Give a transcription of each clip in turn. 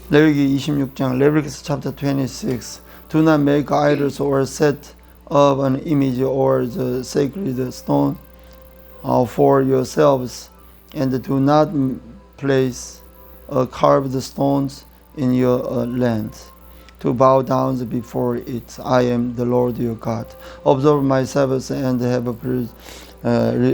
레위기 26장, Leviticus chapter 26. Do not make idols or set up an image or the sacred stone for yourselves, and do not place carved stones in your land to bow down before it. I am the Lord your God. Observe my Sabbaths and have a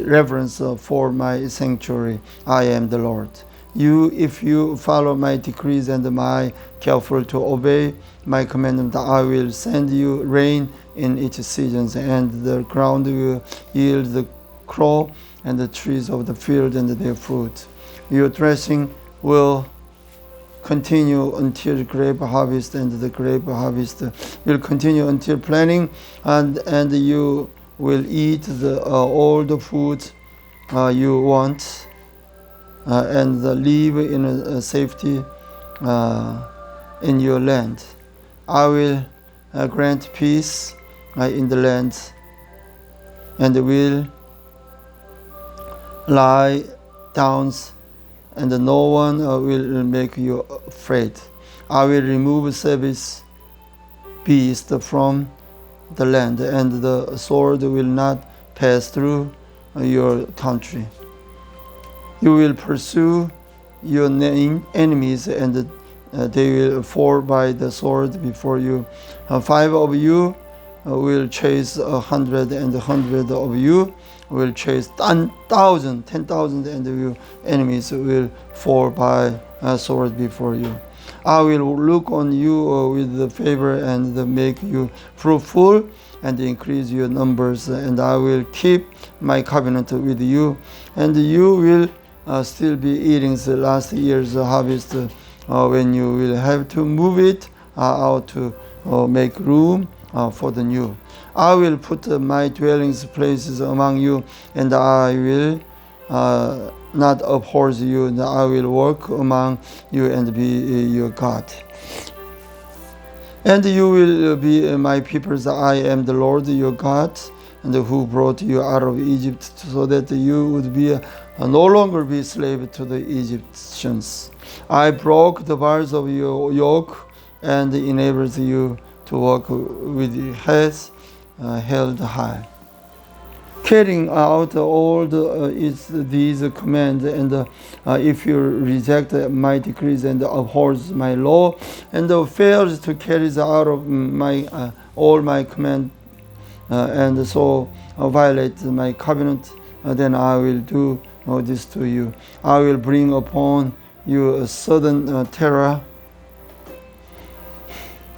reverence for my sanctuary. I am the Lord. If you follow my decrees and my careful to obey my commandment, I will send you rain in each season, and the ground will yield the crop and the trees of the field and their fruit. Your threshing will continue until grape harvest, and the grape harvest will continue until planting, and you will eat all the food you want, and live in safety in your land. I will grant peace in the land, and will lie down, and no one will make you afraid. I will remove savage beasts from the land, and the sword will not pass through your country. You will pursue your enemies, and they will fall by the sword before you. 5 of you will chase 100, and 100 of you will chase 10,000, and your enemies will fall by sword before you. I will look on you with favor and make you fruitful and increase your numbers, and I will keep my covenant with you, and you will still be eating the last year's harvest when you will have to move it out to make room for the new. I will put my dwelling places among you, and I will not abhor you, and I will walk among you and be your God. And you will be my people. I am the Lord your God, and who brought you out of Egypt, so that you would be no longer be slave to the Egyptians. I broke the bars of your yoke and enabled you to walk with your heads held high. Carrying out all these commands, and if you reject my decrees and abhors my law, and fails to carry out of all my commands, and so violate my covenant, then I will do this to you. I will bring upon you a sudden terror,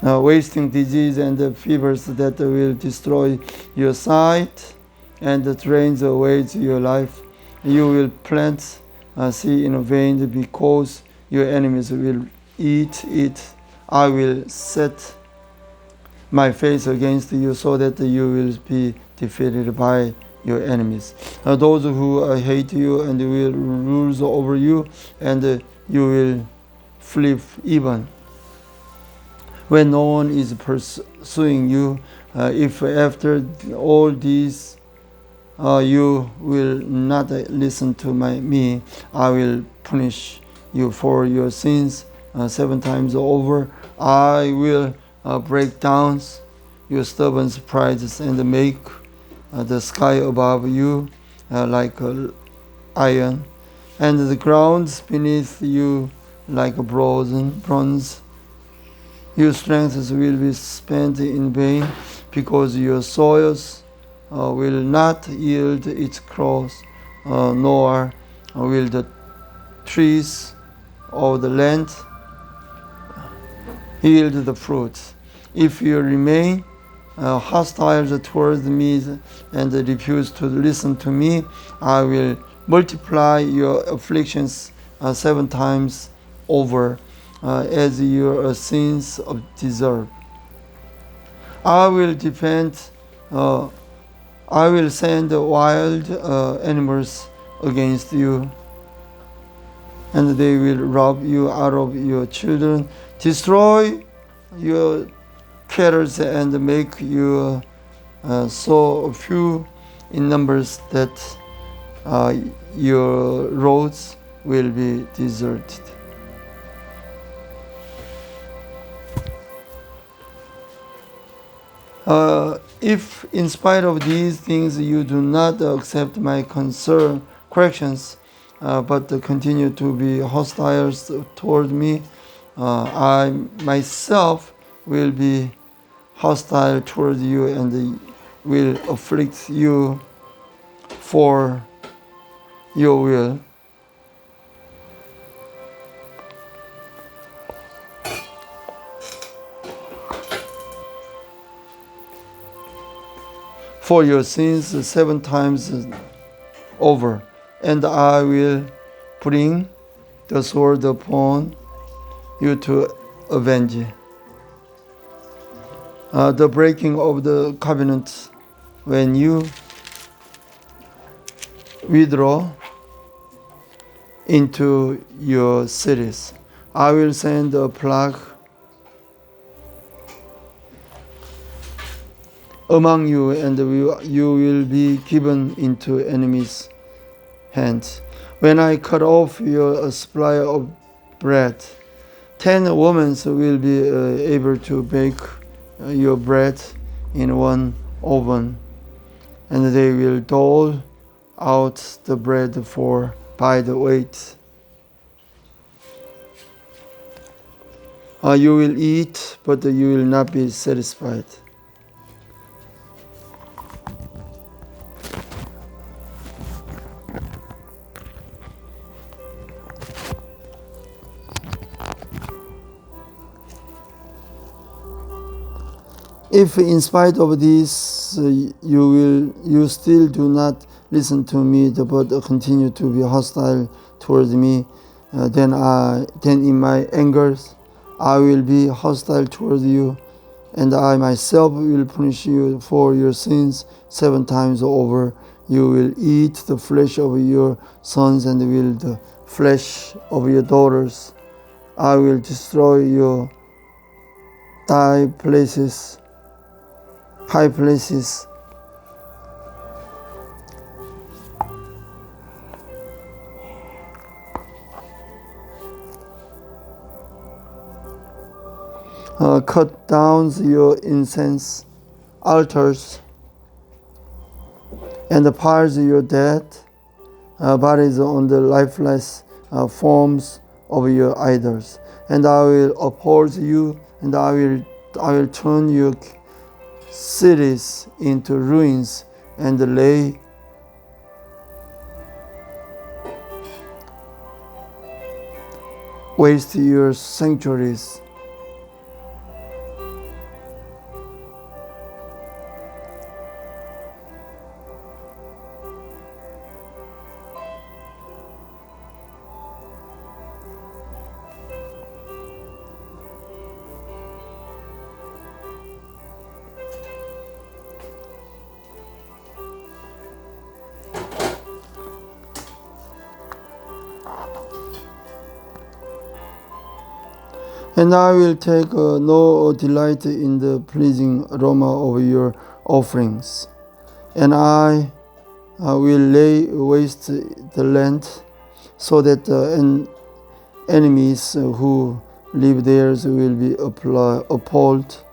wasting disease and fevers that will destroy your sight and drains away your life. You will plant seed in vain because your enemies will eat it. I will set my face against you so that you will be defeated by your enemies. Those who hate you and will rule over you, and you will flee even when no one is pursuing you. If after all these you will not listen to me, I will punish you for your sins 7 times over. I will break down your stubborn prides and make the sky above you like iron, and the ground beneath you like bronze. Your strength will be spent in vain, because your soils will not yield its crops, nor will the trees of the land yield the fruits. If you remain hostile towards me and refuse to listen to me, I will multiply your afflictions 7 times over, as your sins deserve. I will send wild animals against you, and they will rob you out of your children, destroy your cattle, and make you so few in numbers that your roads will be deserted. If in spite of these things you do not accept my corrections, but continue to be hostile toward me, I myself will be hostile toward you and will afflict you for your will. For your sins 7 times over, and I will bring the sword upon you to avenge the breaking of the covenant when you withdraw into your cities. I will send a plague among you, and you will be given into enemies' hands. When I cut off your supply of bread, 10 women will be able to bake your bread in one oven, and they will dole out the bread by the weight. You will eat, but you will not be satisfied. If in spite of this you still do not listen to me, but continue to be hostile towards me, then in my anger I will be hostile towards you, and I myself will punish you for your sins 7 times over. You will eat the flesh of your sons and will the flesh of your daughters. I will destroy your high places. Cut down your incense altars and piles your dead bodies on the lifeless forms of your idols. And I will oppose you, and I will turn your cities into ruins and lay waste your sanctuaries. And I will take no delight in the pleasing aroma of your offerings. And I will lay waste the land, so that enemies who live there will be appalled.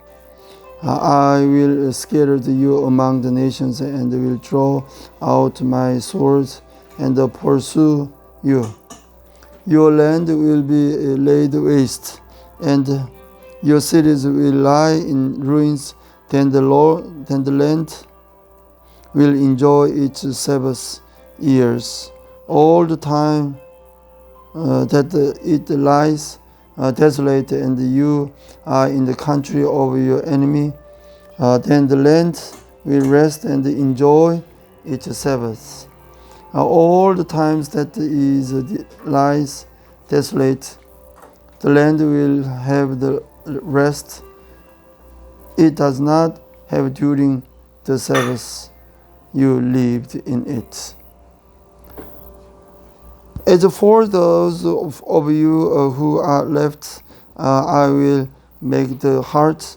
I will scatter you among the nations, and will draw out my sword and pursue you. Your land will be laid waste, and your cities will lie in ruins. Then the land will enjoy its Sabbath years. All the time that it lies desolate, and you are in the country of your enemy, then the land will rest and enjoy its Sabbath. All the times that it lies desolate, the land will have the rest it does not have during the Sabbath you lived in it. As for those of you who are left, I will make the heart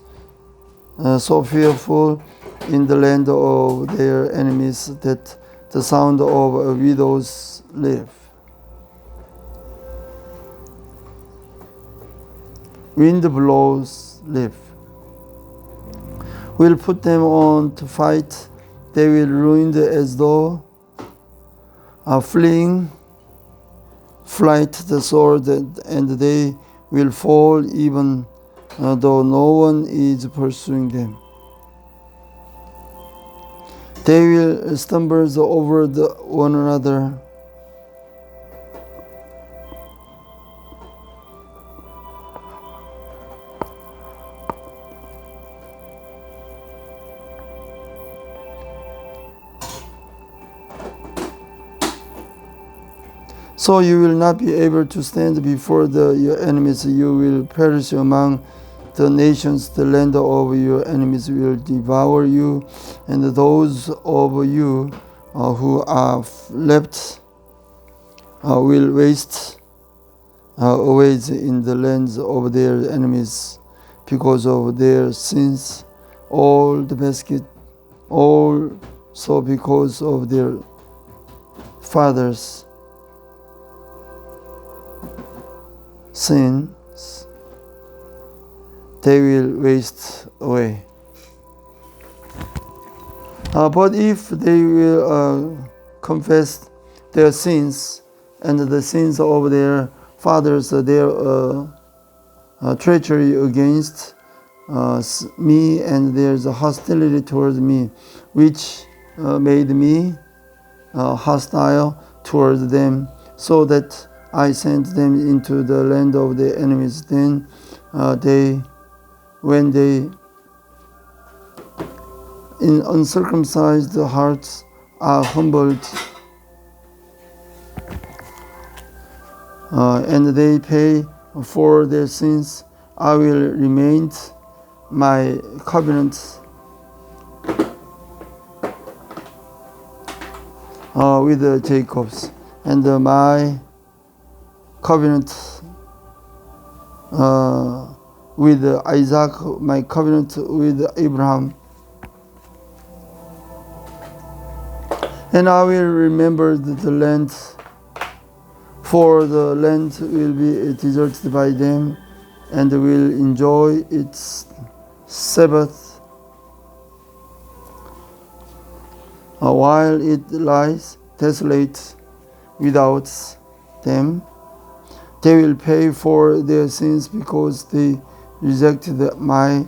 so fearful in the land of their enemies that the sound of widows live. Wind blows live. will put them on to fight. They will ruin as though fleeing flight the sword, and they will fall even though no one is pursuing them. They will stumble over one another. So you will not be able to stand before your enemies. You will perish among the nations. The land of your enemies will devour you, and those of you who are left will waste away in the lands of their enemies because of their sins. All the basket, also because of their fathers' sins, they will waste away. But if they will confess their sins and the sins of their fathers, their treachery against me, and there's a hostility towards me, which made me hostile towards them, so that I sent them into the land of their enemies. Then when they in uncircumcised hearts are humbled, and they pay for their sins, I will remain my covenant with Jacob's, and my covenant with Isaac, my covenant with Abraham. And I will remember the land, for the land will be deserted by them, and will enjoy its Sabbath while it lies desolate without them. They will pay for their sins because they rejected my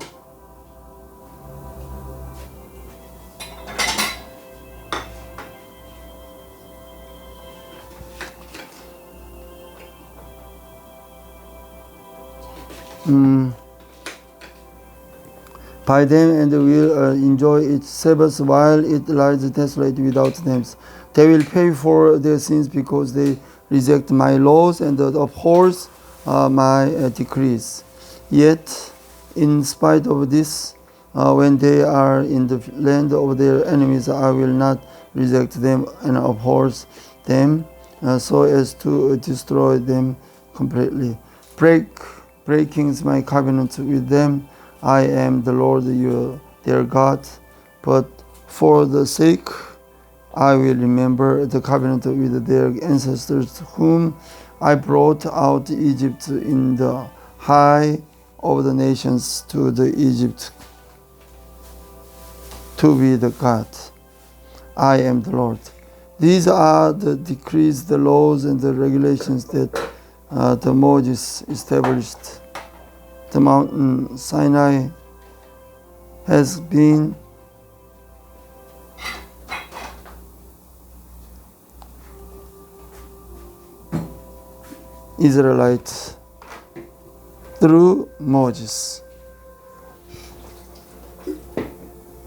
by them, and will enjoy its Sabbath while it lies desolate without them. They will pay for their sins because they reject my laws and uphold my decrees. Yet, in spite of this, when they are in the land of their enemies, I will not reject them and uphold them so as to destroy them completely. Breaking my covenant with them, I am the Lord their God, but for the sake I will remember the covenant with their ancestors, whom I brought out Egypt in the high of the nations to the Egypt to be the God. I am the Lord. These are the decrees, the laws, and the regulations that the Moses established. The mountain Sinai has been Israelites through Moses.